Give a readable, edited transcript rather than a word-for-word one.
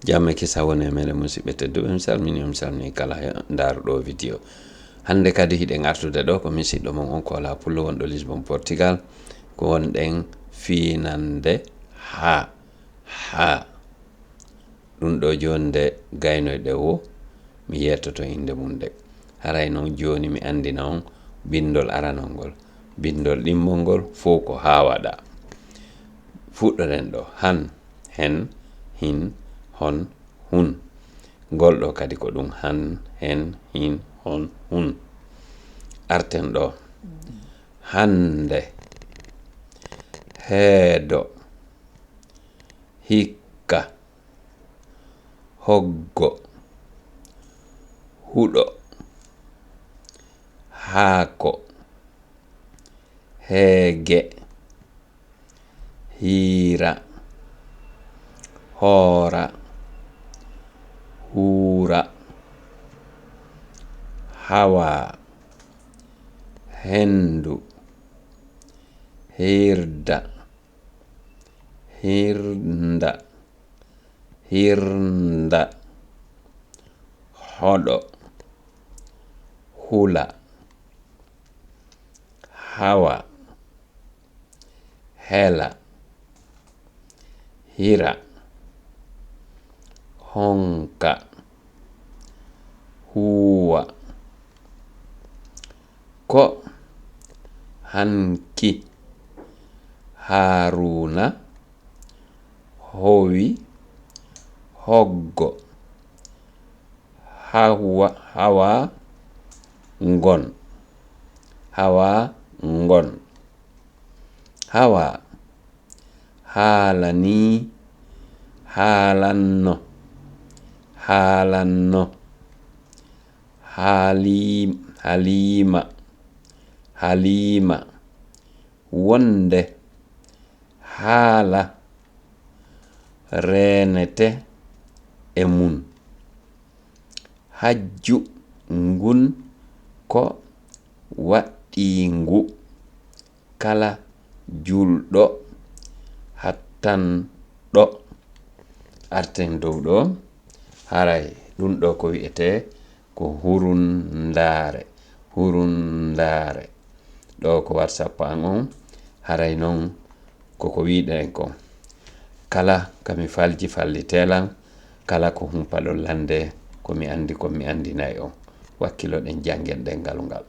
jamme kisa woni mele musidɓe tedduɓe mi salmini kala ndaruɗo video hande kadi hiɗe gartude ɗo ko misidɗo mon on ko ala pullo wonɗo Lisbon Portugal ko wonɗen finande ha ɗum ɗo jonde gaynoyɗe wo mi yettoto inde mum de haray noon joni mi andina on bindol aranol ngol bindol ɗimmol ngol fo ko ha waɗa fuɗɗoɗen ɗo han hen hin hon hun ngol ɗo kadi ko ɗum han hen hin hon hun arten ɗo hande heedo hikka hoggo huɗo haako heege hiira hoora huura hawa hendu hirda hirnda hirnda hoɗo hula hawa hela hira honka huwa ko hanki haruna howi hoggo hawa ngon hawa halani halanno halima wonde haala renete e mun hajju ngun ko waɗingu kala julɗo hattan ɗo arten dow ɗo haray ɗum ɗo ko wi'ete ko hurundare ɗo ko WhatsApp an on haray noon koko wiɗen ko kala kami falji fallitelan kala ko humpaɗo lande komi andi andinayi on wakkilo ɗen jangen dhengal ngal